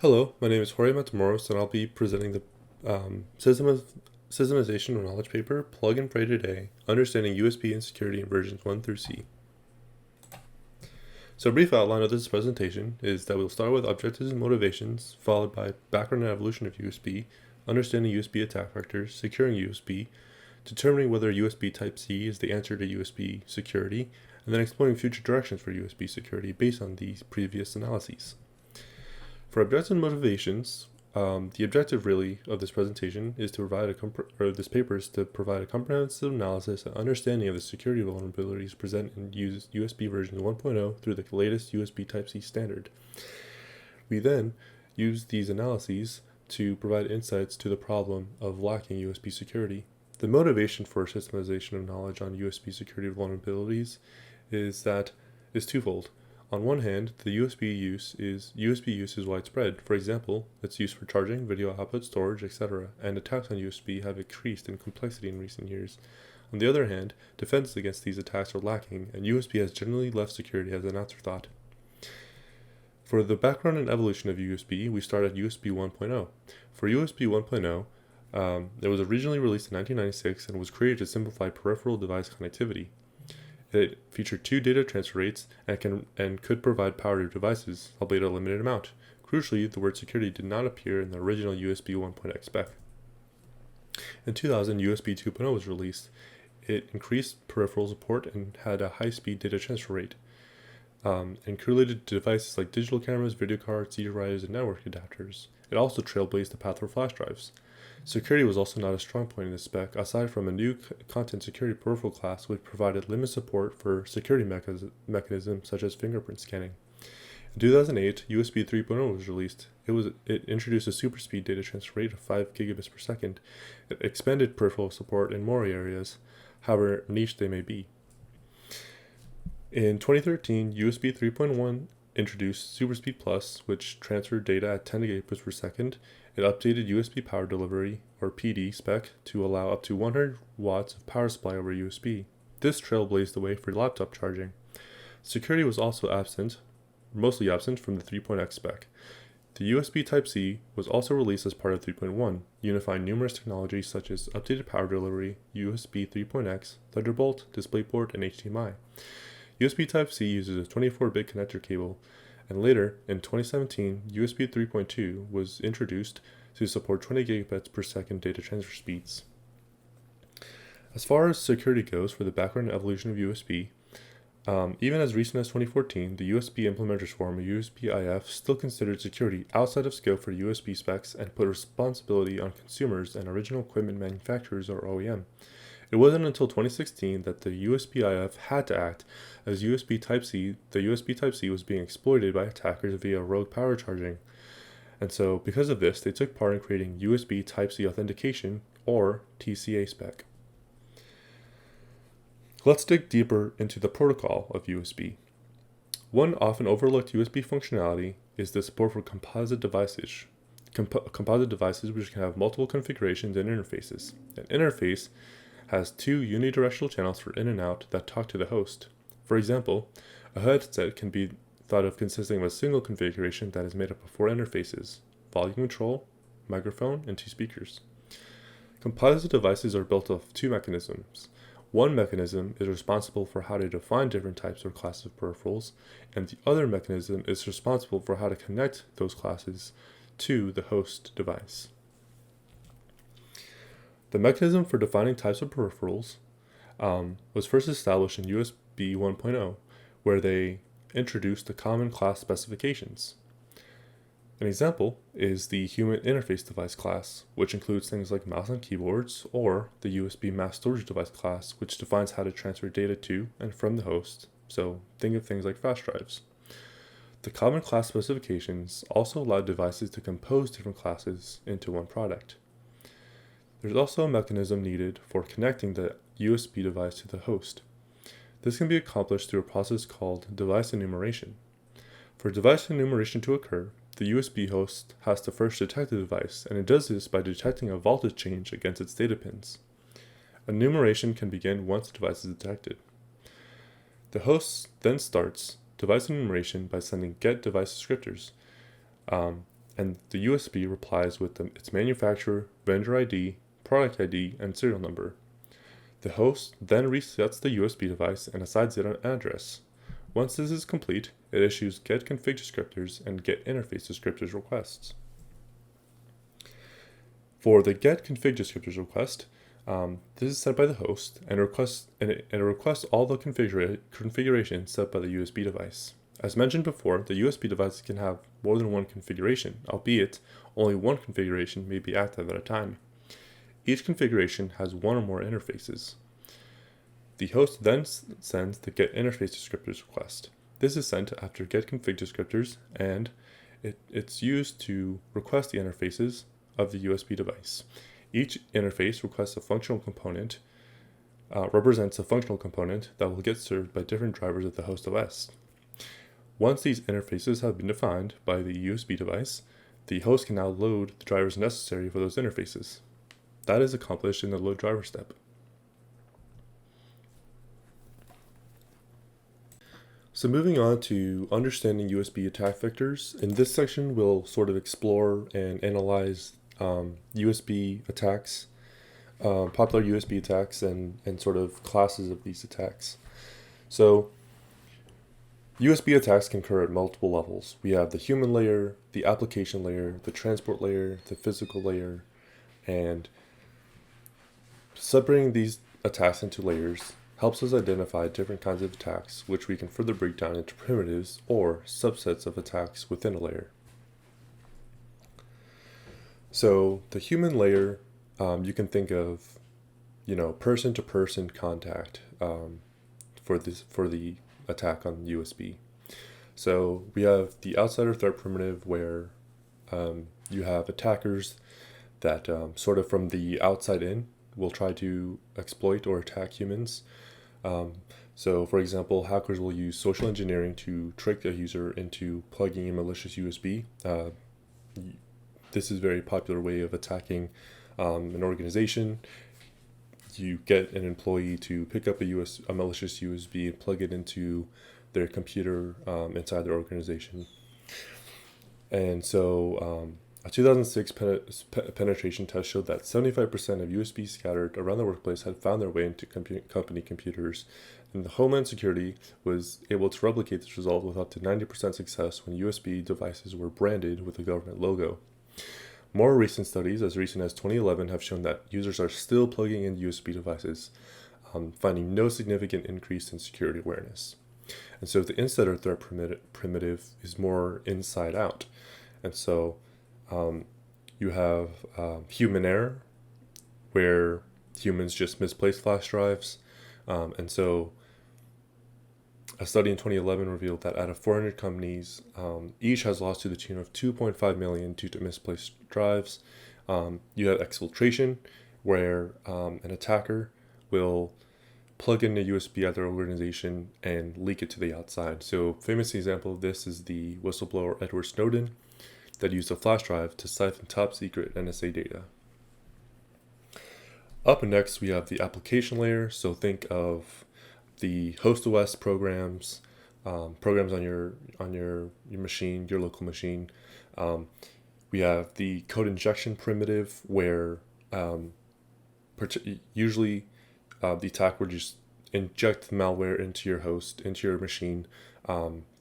Hello, my name is Jorge Matamoros, and I'll be presenting the Systemization of Knowledge paper, Plug and Pray Today, Understanding USB Insecurity in Versions 1 through C. So a brief outline of this presentation is that we'll start with objectives and motivations, followed by background and evolution of USB, understanding USB attack vectors, securing USB, determining whether USB Type-C is the answer to USB security, and then exploring future directions for USB security based on these previous analyses. For objectives and motivations, the objective really of this presentation is to provide this paper is to provide a comprehensive analysis and understanding of the security vulnerabilities present in USB version 1.0 through the latest USB Type-C standard. We then use these analyses to provide insights to the problem of lacking USB security. The motivation for systemization of knowledge on USB security vulnerabilities is twofold. On one hand, the USB use is widespread. For example, its use for charging, video output, storage, etc., and attacks on USB have increased in complexity in recent years. On the other hand, defense against these attacks are lacking, and USB has generally left security as an afterthought. For the background and evolution of USB, we start at USB 1.0. For USB 1.0, it was originally released in 1996 and was created to simplify peripheral device connectivity. It featured 2 data transfer rates and could provide power to devices, albeit a limited amount. Crucially, the word security did not appear in the original USB 1.x spec. In 2000, USB 2.0 was released. It increased peripheral support and had a high-speed data transfer rate, and correlated to devices like digital cameras, video cards, CD writers, and network adapters. It also trailblazed the path for flash drives. Security was also not a strong point in the spec, aside from a new content security peripheral class which provided limited support for security mechanisms such as fingerprint scanning. In 2008, USB 3.0 was released. It introduced a super speed data transfer rate of 5 gigabits per second. It expanded peripheral support in more areas, however niche they may be. In 2013, USB 3.1 introduced SuperSpeed Plus, which transferred data at 10 gigabits per second. It updated USB power delivery, or PD, spec to allow up to 100 watts of power supply over USB. This trailblazed the way for laptop charging. Security was also mostly absent from the 3.x spec. The USB Type-C was also released as part of 3.1, unifying numerous technologies such as updated power delivery, USB 3.x, Thunderbolt, DisplayPort, and HDMI. USB Type-C uses a 24-bit connector cable, and later, in 2017, USB 3.2 was introduced to support 20 gigabits per second data transfer speeds. As far as security goes for the background and evolution of USB, even as recent as 2014, the USB Implementers Forum, or USB-IF, still considered security outside of scope for USB specs and put responsibility on consumers and original equipment manufacturers, or OEM. It wasn't until 2016 that the USB-IF had to act, as the USB Type-C was being exploited by attackers via rogue power charging. And so, because of this, they took part in creating USB Type-C Authentication, or TCA spec. Let's dig deeper into the protocol of USB. One often overlooked USB functionality is the support for composite devices. Composite devices which can have multiple configurations and interfaces. An interface has 2 unidirectional channels for in and out that talk to the host. For example, a headset can be thought of consisting of a single configuration that is made up of 4 interfaces: volume control, microphone, and 2 speakers. Composite devices are built of 2 mechanisms. One mechanism is responsible for how to define different types or classes of peripherals, and the other mechanism is responsible for how to connect those classes to the host device. The mechanism for defining types of peripherals was first established in USB 1.0, where they introduced the common class specifications. An example is the Human Interface Device class, which includes things like mouse and keyboards, or the USB Mass Storage Device class, which defines how to transfer data to and from the host, so think of things like flash drives. The common class specifications also allow devices to compose different classes into one product. There's also a mechanism needed for connecting the USB device to the host. This can be accomplished through a process called device enumeration. For device enumeration to occur, the USB host has to first detect the device, and it does this by detecting a voltage change against its data pins. Enumeration can begin once the device is detected. The host then starts device enumeration by sending get device descriptors. and the USB replies with its manufacturer, vendor ID, product ID, and serial number. The host then resets the USB device and assigns it an address. Once this is complete, it issues get config descriptors and get interface descriptors requests. For the get config descriptors request, this is set by the host and it requests all the configuration set by the USB device. As mentioned before, the USB device can have more than one configuration, albeit only one configuration may be active at a time. Each configuration has one or more interfaces. The host then sends the get interface descriptors request. This is sent after get config descriptors, and it's used to request the interfaces of the USB device. Each interface requests a functional component, represents a functional component that will get served by different drivers of the host OS. Once these interfaces have been defined by the USB device, the host can now load the drivers necessary for those interfaces. That is accomplished in the load driver step. So moving on to understanding USB attack vectors, in this section we'll sort of explore and analyze USB attacks, popular USB attacks, and sort of classes of these attacks. So USB attacks can occur at multiple levels. We have the human layer, the application layer, the transport layer, the physical layer, and separating these attacks into layers helps us identify different kinds of attacks, which we can further break down into primitives or subsets of attacks within a layer. So the human layer, you can think of, person-to-person contact for the attack on USB. So we have the outsider threat primitive, where you have attackers that sort of from the outside in will try to exploit or attack humans. So for example, hackers will use social engineering to trick a user into plugging a malicious USB. This is a very popular way of attacking an organization. You get an employee to pick up a malicious USB and plug it into their computer inside their organization. And so a 2006 penetration test showed that 75% of USB scattered around the workplace had found their way into company computers, and the Homeland Security was able to replicate this result with up to 90% success when USB devices were branded with a government logo. More recent studies, as recent as 2011, have shown that users are still plugging in USB devices, finding no significant increase in security awareness. And so the insider threat primitive is more inside out. And so you have human error, where humans just misplace flash drives. And so a study in 2011 revealed that out of 400 companies, each has lost to the tune of $2.5 million due to misplaced drives. You have exfiltration, where an attacker will plug in a USB at their organization and leak it to the outside. So famous example of this is the whistleblower Edward Snowden, that used a flash drive to siphon top secret NSA data. Up next, we have the application layer. So think of the host OS programs, programs on your machine, your local machine. We have the code injection primitive, where usually the attack would just inject the malware into your host, into your machine,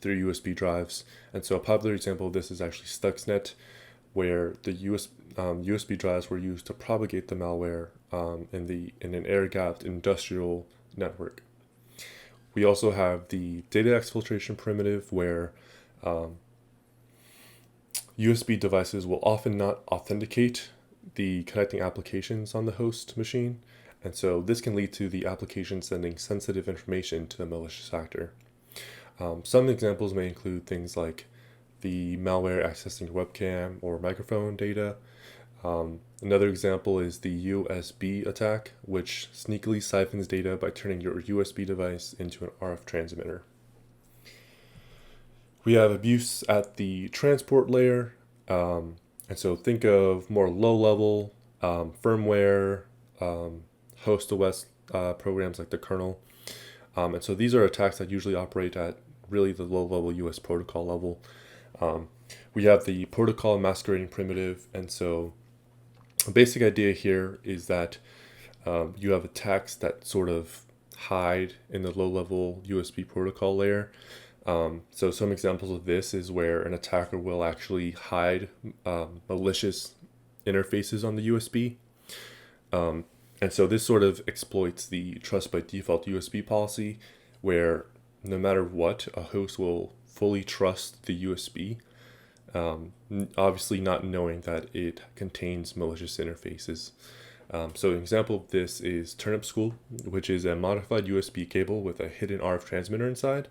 through USB drives. And so a popular example of this is actually Stuxnet, where the USB drives were used to propagate the malware in an air-gapped industrial network. We also have the data exfiltration primitive, where USB devices will often not authenticate the connecting applications on the host machine, and so this can lead to the application sending sensitive information to the malicious actor. Some examples may include things like the malware accessing webcam or microphone data. Another example is the USB attack, which sneakily siphons data by turning your USB device into an RF transmitter. We have abuse at the transport layer, and so think of more low-level firmware, host OS programs like the kernel. And so these are attacks that usually operate at really the low-level US protocol level. We have the protocol masquerading primitive, and so the basic idea here is that you have attacks that sort of hide in the low-level USB protocol layer. So some examples of this is where an attacker will actually hide malicious interfaces on the USB. And so this sort of exploits the trust by default USB policy, where no matter what, a host will fully trust the USB, obviously not knowing that it contains malicious interfaces. So an example of this is Turnip School, which is a modified USB cable with a hidden RF transmitter inside.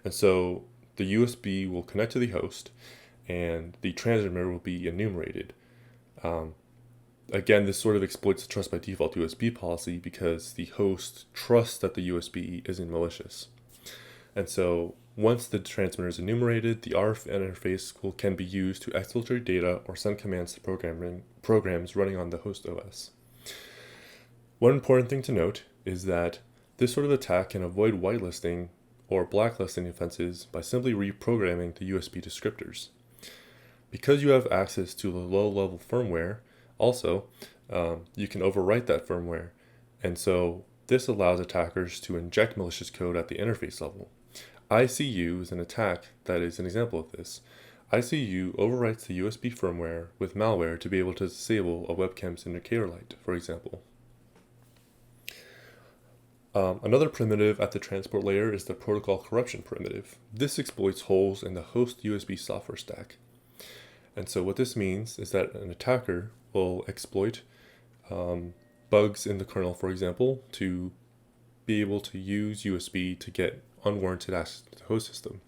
And so the USB will connect to the host, and the transmitter will be enumerated. Again, this sort of exploits the trust by default USB policy because the host trusts that the USB isn't malicious. And so once the transmitter is enumerated, the RF interface can be used to exfiltrate data or send commands to programs running on the host OS. One important thing to note is that this sort of attack can avoid whitelisting or blacklisting offenses by simply reprogramming the USB descriptors. Because you have access to the low-level firmware, also, you can overwrite that firmware, and so this allows attackers to inject malicious code at the interface level. ICU is an attack that is an example of this. ICU overwrites the USB firmware with malware to be able to disable a webcam's indicator light, for example. Another primitive at the transport layer is the protocol corruption primitive. This exploits holes in the host USB software stack. And so what this means is that an attacker will exploit bugs in the kernel, for example, to be able to use USB to get unwarranted access to the host system.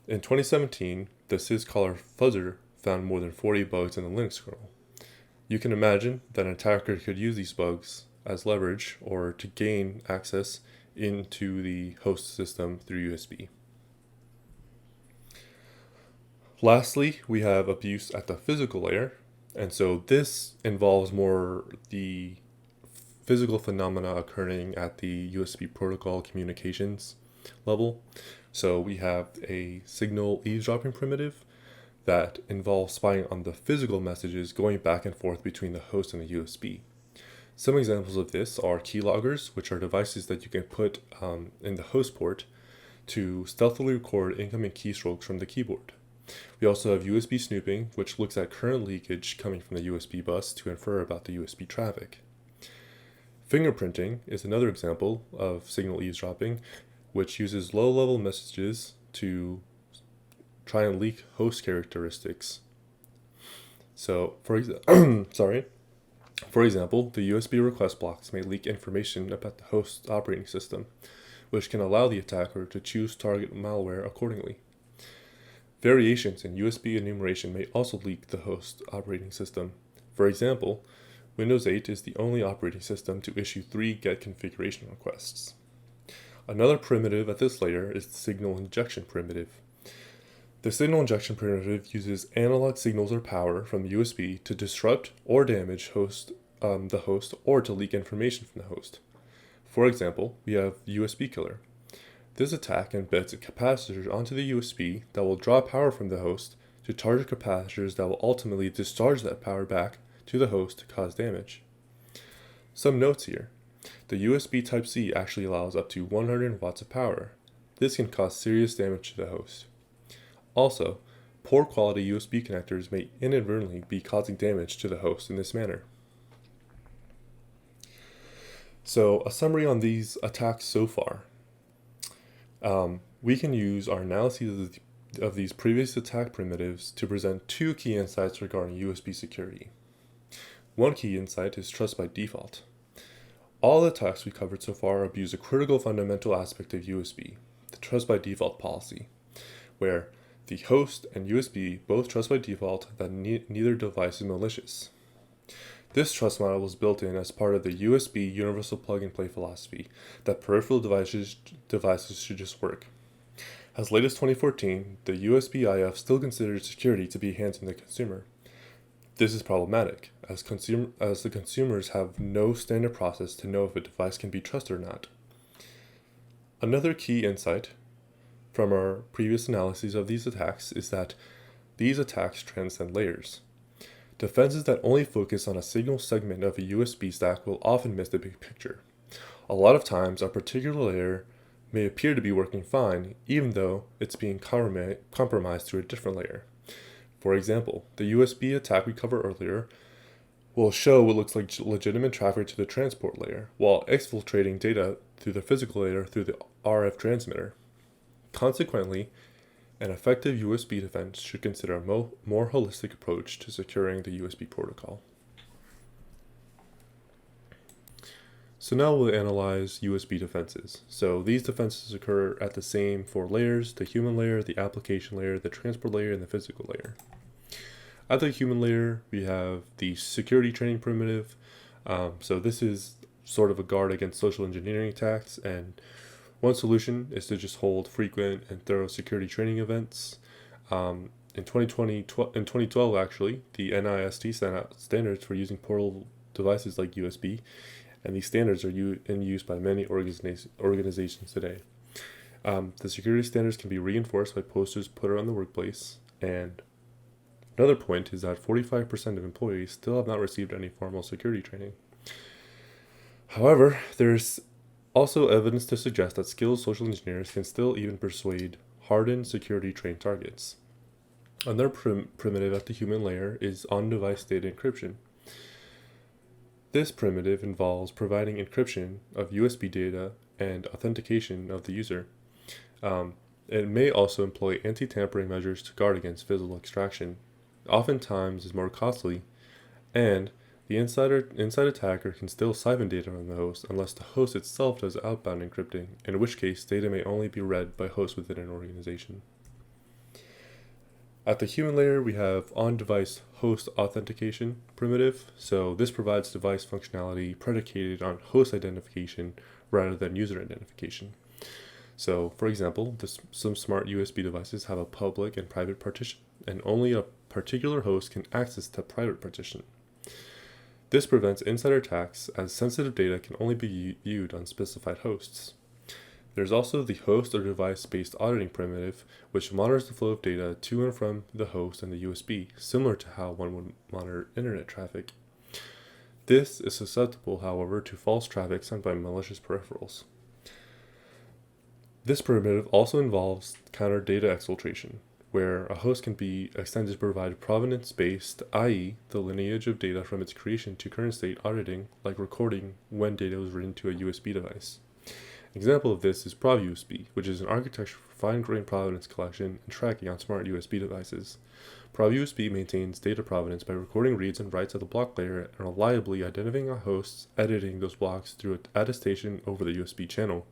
In 2017, the syscaller fuzzer found more than 40 bugs in the Linux kernel. You can imagine that an attacker could use these bugs as leverage or to gain access into the host system through USB. Lastly, we have abuse at the physical layer, and so this involves more the physical phenomena occurring at the USB protocol communications level. So we have a signal eavesdropping primitive that involves spying on the physical messages going back and forth between the host and the USB. Some examples of this are keyloggers, which are devices that you can put in the host port to stealthily record incoming keystrokes from the keyboard. We also have USB snooping, which looks at current leakage coming from the USB bus to infer about the USB traffic. Fingerprinting is another example of signal eavesdropping, which uses low-level messages to try and leak host characteristics. So, for example, the USB request blocks may leak information about the host operating system, which can allow the attacker to choose target malware accordingly. Variations in USB enumeration may also leak the host operating system. For example, Windows 8 is the only operating system to issue 3 GET configuration requests. Another primitive at this layer is the signal injection primitive. The signal injection primitive uses analog signals or power from the USB to disrupt or damage the host or to leak information from the host. For example, we have USB killer. This attack embeds a capacitor onto the USB that will draw power from the host to target capacitors that will ultimately discharge that power back to the host to cause damage. Some notes here. The USB Type-C actually allows up to 100 watts of power. This can cause serious damage to the host. Also, poor quality USB connectors may inadvertently be causing damage to the host in this manner. So, a summary on these attacks so far. We can use our analyses of these previous attack primitives to present 2 key insights regarding USB security. One key insight is trust by default. All the attacks we covered so far abuse a critical fundamental aspect of USB, the trust by default policy, where the host and USB both trust by default that neither device is malicious. This trust model was built in as part of the USB universal plug-and-play philosophy that peripheral devices should just work. As late as 2014, the USB IF still considered security to be hands on the consumer. This is problematic, as the consumers have no standard process to know if a device can be trusted or not. Another key insight from our previous analyses of these attacks is that these attacks transcend layers. Defenses that only focus on a single segment of a USB stack will often miss the big picture. A lot of times, a particular layer may appear to be working fine, even though it's being compromised through a different layer. For example, the USB attack we covered earlier will show what looks like legitimate traffic to the transport layer, while exfiltrating data through the physical layer through the RF transmitter. Consequently, an effective USB defense should consider a more holistic approach to securing the USB protocol. So now we'll analyze USB defenses. So these defenses occur at the same four layers: the human layer, the application layer, the transport layer, and the physical layer. At the human layer, we have the security training primitive. So this is sort of a guard against social engineering attacks, and one solution is to just hold frequent and thorough security training events. In 2012 actually, the NIST sent out standards for using portable devices like USB, and these standards are in use by many organizations today. The security standards can be reinforced by posters put around the workplace, and another point is that 45% of employees still have not received any formal security training. However, there's also evidence to suggest that skilled social engineers can still even persuade hardened security trained targets. Another primitive at the human layer is on-device data encryption. This primitive involves providing encryption of USB data and authentication of the user. It may also employ anti-tampering measures to guard against physical extraction. Oftentimes is more costly, and the inside attacker can still siphon data from the host unless the host itself does outbound encrypting, in which case data may only be read by hosts within an organization. At the human layer, we have on-device host authentication primitive. So this provides device functionality predicated on host identification rather than user identification. So, for example, some smart USB devices have a public and private partition, and only a particular host can access the private partition. This prevents insider attacks, as sensitive data can only be viewed on specified hosts. There's also the host or device-based auditing primitive, which monitors the flow of data to and from the host and the USB, similar to how one would monitor internet traffic. This is susceptible, however, to false traffic sent by malicious peripherals. This primitive also involves counter data exfiltration, where a host can be extended to provide provenance-based, i.e., the lineage of data from its creation to current state auditing, like recording when data was written to a USB device. An example of this is ProvUSB, which is an architecture for fine-grained provenance collection and tracking on smart USB devices. ProvUSB maintains data provenance by recording reads and writes at the block layer and reliably identifying a host, editing those blocks through attestation over the USB channel.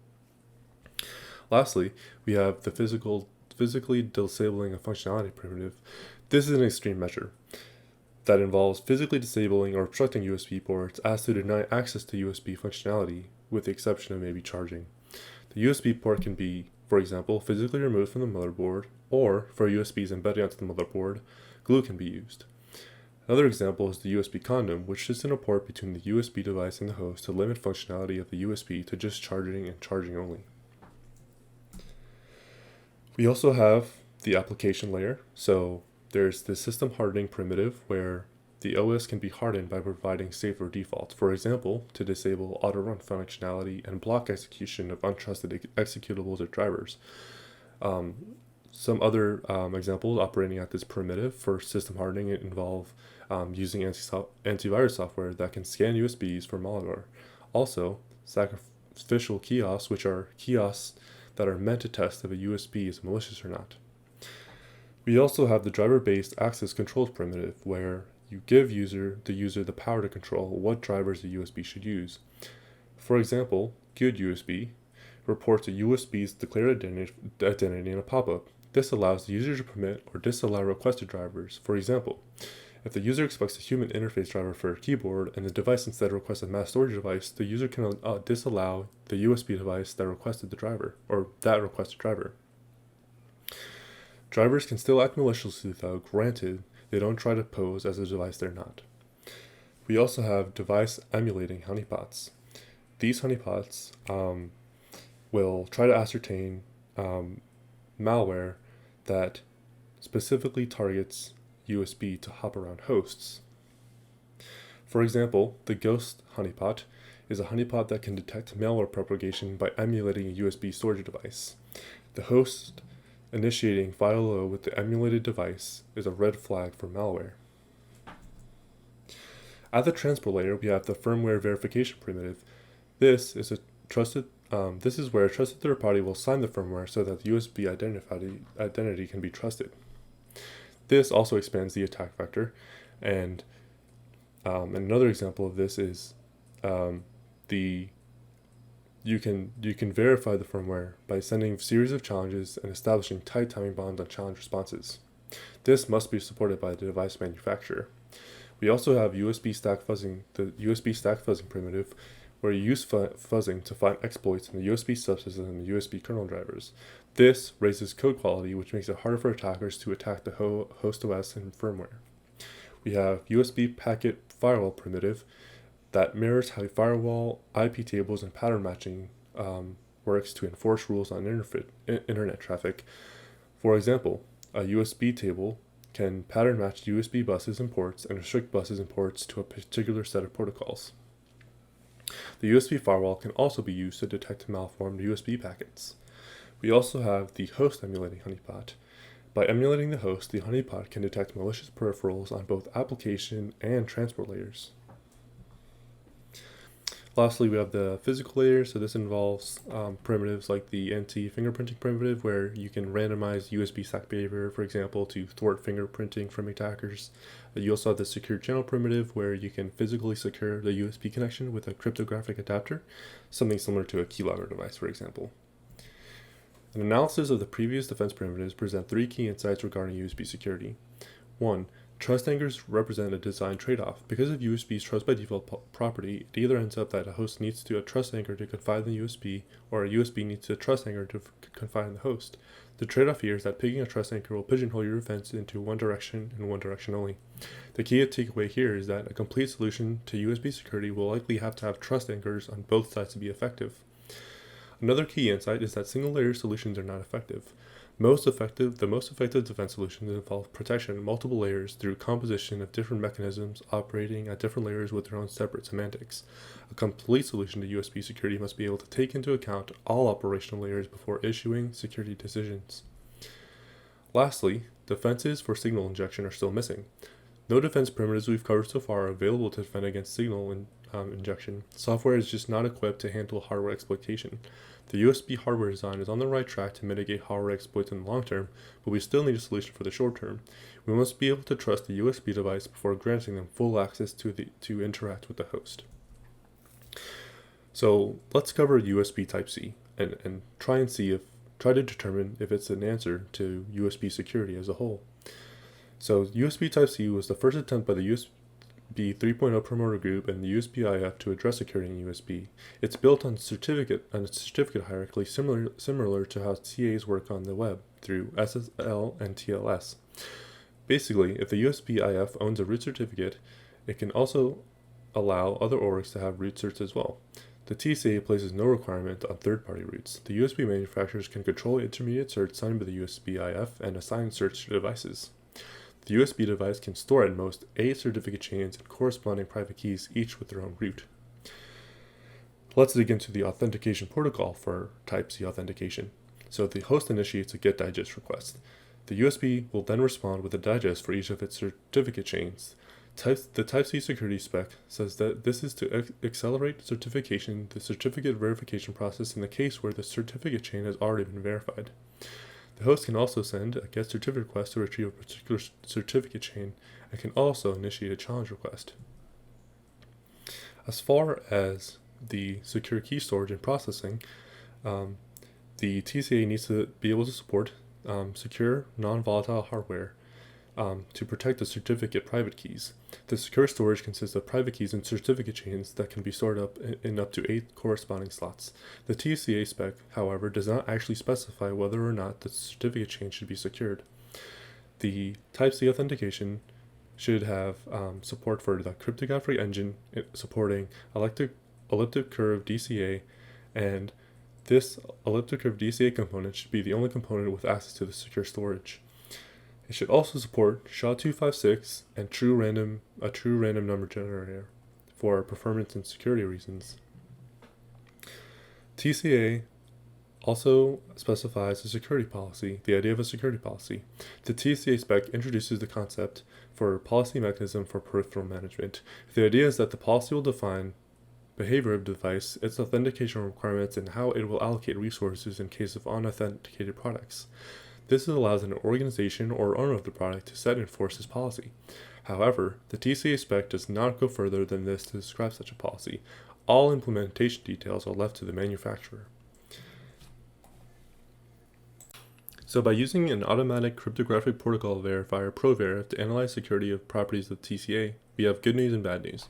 Lastly, we have the physically disabling a functionality primitive. This is an extreme measure that involves physically disabling or obstructing USB ports as to deny access to USB functionality, with the exception of maybe charging. The USB port can be, for example, physically removed from the motherboard, or for USBs embedded onto the motherboard, glue can be used. Another example is the USB condom, which sits in a port between the USB device and the host to limit functionality of the USB to just charging and charging only. We also have the application layer. So there's the system hardening primitive, where the OS can be hardened by providing safer defaults. For example, to disable auto-run functionality and block execution of untrusted executables or drivers. Some other examples operating at this primitive for system hardening involve using antivirus software that can scan USBs for malware. Also, sacrificial kiosks, which are kiosks that are meant to test if a USB is malicious or not. We also have the driver-based access controls primitive, where you give the user the power to control what drivers the USB should use. For example, Good USB reports a USB's declared identity in a pop-up. This allows the user to permit or disallow requested drivers. For example, if the user expects a human interface driver for a keyboard and the device instead requests a mass storage device, the user can disallow the USB device that requested the driver, or that requested driver. Drivers can still act maliciously though, granted they don't try to pose as a device they're not. We also have device emulating honeypots. These honeypots will try to ascertain malware that specifically targets USB to hop around hosts. For example, the Ghost honeypot is a honeypot that can detect malware propagation by emulating a USB storage device. The host initiating file load with the emulated device is a red flag for malware. At the transport layer, we have the firmware verification primitive. This is where a trusted third party will sign the firmware so that the USB identity can be trusted. This also expands the attack vector, and another example of this is you can verify the firmware by sending a series of challenges and establishing tight timing bonds on challenge responses. This must be supported by the device manufacturer. We also have the USB stack fuzzing primitive, where you use fuzzing to find exploits in the USB subsystem and the USB kernel drivers. This raises code quality, which makes it harder for attackers to attack the host OS and firmware. We have USB packet firewall primitive that mirrors how firewall, IP tables, and pattern matching works to enforce rules on internet traffic. For example, a USB table can pattern match USB buses and ports and restrict buses and ports to a particular set of protocols. The USB firewall can also be used to detect malformed USB packets. We also have the host emulating honeypot. By emulating the host, the honeypot can detect malicious peripherals on both application and transport layers. Lastly, we have the physical layer. So this involves primitives like the anti-fingerprinting primitive, where you can randomize USB stack behavior, for example, to thwart fingerprinting from attackers. You also have the secure channel primitive, where you can physically secure the USB connection with a cryptographic adapter, something similar to a keylogger device, for example. An analysis of the previous defense primitives present three key insights regarding USB security. 1. Trust anchors represent a design trade-off. Because of USB's trust by default property, it either ends up that a host needs to do a trust anchor to confide in the USB, or a USB needs a trust anchor to confide in the host. The trade-off here is that picking a trust anchor will pigeonhole your defense into one direction and one direction only. The key takeaway here is that a complete solution to USB security will likely have to have trust anchors on both sides to be effective. Another key insight is that single-layer solutions are not effective. The most effective defense solutions involve protection in multiple layers through composition of different mechanisms operating at different layers with their own separate semantics. A complete solution to USB security must be able to take into account all operational layers before issuing security decisions. Lastly, defenses for signal injection are still missing. No defense primitives we've covered so far are available to defend against signal injection. Software is just not equipped to handle hardware exploitation. The USB hardware design is on the right track to mitigate hardware exploits in the long term, but we still need a solution for the short term. We must be able to trust the USB device before granting them full access to interact with the host. So let's cover USB Type-C and try to determine if it's an answer to USB security as a whole. So USB Type-C was the first attempt by the USB 3.0 promoter group and the USB-IF to address security in USB. It's built on a certificate hierarchy similar to how CAs work on the web through SSL and TLS. Basically, if the USB-IF owns a root certificate, it can also allow other orgs to have root certs as well. The TCA places no requirement on third-party roots. The USB manufacturers can control intermediate certs signed by the USB-IF and assign certs to devices. The USB device can store at most 8 certificate chains and corresponding private keys, each with their own root. Let's dig into the authentication protocol for Type-C authentication. So the host initiates a GET digest request. The USB will then respond with a digest for each of its certificate chains. The Type-C security spec says that this is to accelerate the certificate verification process in the case where the certificate chain has already been verified. The host can also send a GET certificate request to retrieve a particular certificate chain and can also initiate a challenge request. As far as the secure key storage and processing, the TCA needs to be able to support secure, non-volatile hardware to protect the certificate private keys. The secure storage consists of private keys and certificate chains that can be stored up in up to 8 corresponding slots. The TCA spec, however, does not actually specify whether or not the certificate chain should be secured. The Type-C authentication should have support for the cryptographic engine supporting elliptic curve DCA and This elliptic curve DCA component should be the only component with access to the secure storage. It should also support SHA-256 and a true random number generator for performance and security reasons. TCA also specifies a security policy, the idea of a security policy. The TCA spec introduces the concept for a policy mechanism for peripheral management. The idea is that the policy will define behavior of the device, its authentication requirements, and how it will allocate resources in case of unauthenticated products. This allows an organization or owner of the product to set and enforce this policy. However, the TCA spec does not go further than this to describe such a policy. All implementation details are left to the manufacturer. So by using an automatic cryptographic protocol verifier, ProVerif, to analyze security of properties of TCA, we have good news and bad news.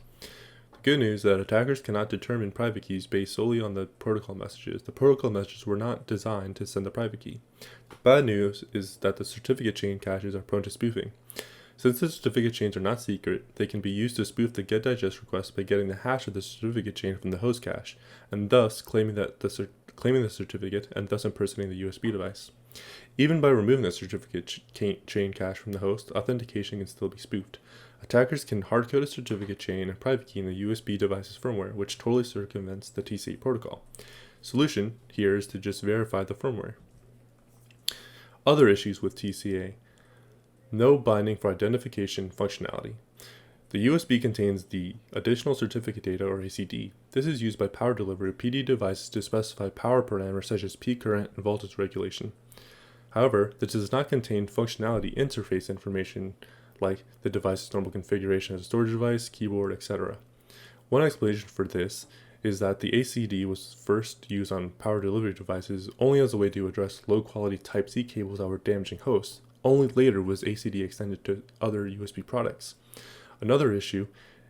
The good news is that attackers cannot determine private keys based solely on the protocol messages. The protocol messages were not designed to send the private key. The bad news is that the certificate chain caches are prone to spoofing. Since the certificate chains are not secret, they can be used to spoof the GET-DIGEST request by getting the hash of the certificate chain from the host cache, and thus claiming the certificate and thus impersonating the USB device. Even by removing the certificate chain cache from the host, authentication can still be spoofed. Attackers can hardcode a certificate chain and private key in the USB device's firmware, which totally circumvents the TCA protocol. Solution here is to just verify the firmware. Other issues with TCA: no binding for identification functionality. The USB contains the additional certificate data, or ACD. This is used by power delivery PD devices to specify power parameters such as peak current and voltage regulation. However, this does not contain functionality interface information like the device's normal configuration as a storage device, keyboard, etc. One explanation for this is that the ACD was first used on power delivery devices only as a way to address low-quality Type-C cables that were damaging hosts. Only later was ACD extended to other USB products. Another issue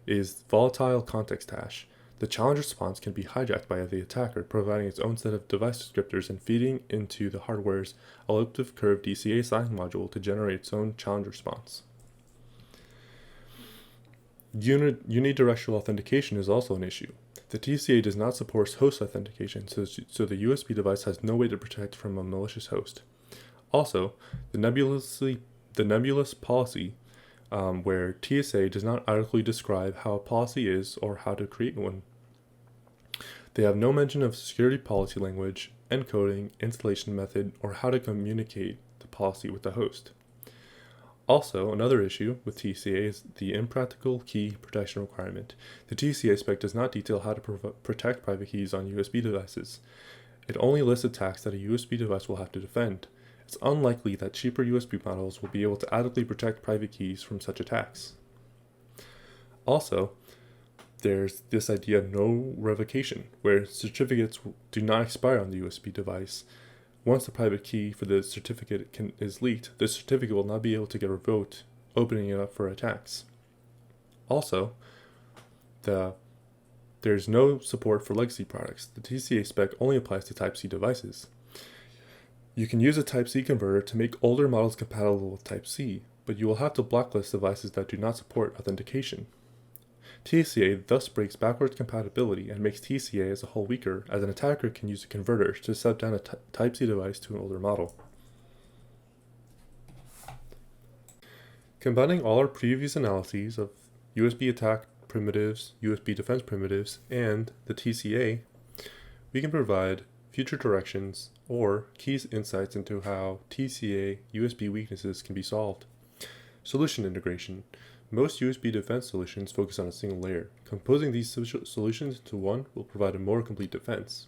is volatile context hash. The challenge response can be hijacked by the attacker, providing its own set of device descriptors and feeding into the hardware's elliptic curve DCA signing module to generate its own challenge response. Unidirectional authentication is also an issue. The TCA does not support host authentication, so the USB device has no way to protect from a malicious host. Also, the nebulous policy, where TSA does not adequately describe how a policy is or how to create one. They have no mention of security policy language, encoding, installation method, or how to communicate the policy with the host. Also, another issue with TCA is the impractical key protection requirement. The TCA spec does not detail how to protect private keys on USB devices. It only lists attacks that a USB device will have to defend. It's unlikely that cheaper USB models will be able to adequately protect private keys from such attacks. Also, there's this idea of no revocation, where certificates do not expire on the USB device. Once the private key for the certificate is leaked, the certificate will not be able to get revoked, opening it up for attacks. Also, there's no support for legacy products. The TCA spec only applies to Type-C devices. You can use a Type-C converter to make older models compatible with Type-C, but you will have to blacklist devices that do not support authentication. TCA thus breaks backwards compatibility and makes TCA as a whole weaker, as an attacker can use a converter to set down a Type-C device to an older model. Combining all our previous analyses of USB attack primitives, USB defense primitives, and the TCA, we can provide future directions or key insights into how TCA USB weaknesses can be solved. Solution integration. Most USB defense solutions focus on a single layer. Composing these solutions into one will provide a more complete defense.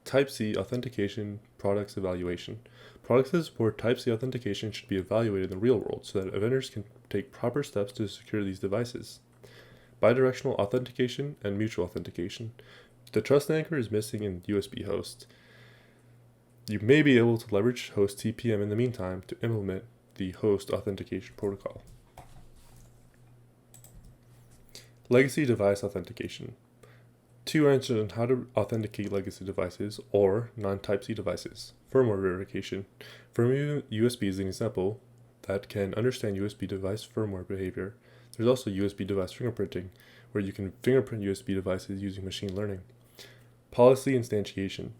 Type-C authentication products evaluation. Products that support Type-C authentication should be evaluated in the real world so that vendors can take proper steps to secure these devices. Bidirectional authentication and mutual authentication. The trust anchor is missing in USB host. You may be able to leverage host TPM in the meantime to implement the host authentication protocol. Legacy device authentication. 2 answers on how to authenticate legacy devices or non-Type-C devices. Firmware verification. Firmware USB is an example that can understand USB device firmware behavior. There's also USB device fingerprinting, where you can fingerprint USB devices using machine learning. Policy instantiation.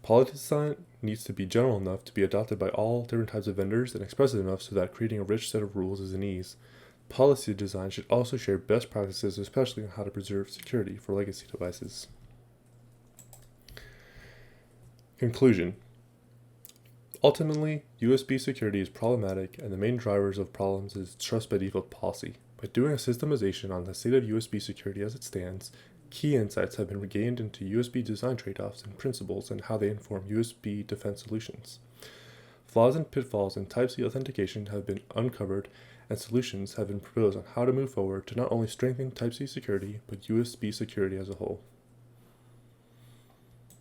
Policy design needs to be general enough to be adopted by all different types of vendors and expressive enough so that creating a rich set of rules is an ease. Policy design should also share best practices, especially on how to preserve security for legacy devices. Conclusion. Ultimately, USB security is problematic, and the main drivers of problems is trust by default policy. By doing a systemization on the state of USB security as it stands, key insights have been regained into USB design trade-offs and principles and how they inform USB defense solutions. Flaws and pitfalls in Type-C authentication have been uncovered, and solutions have been proposed on how to move forward to not only strengthen Type-C security, but USB security as a whole.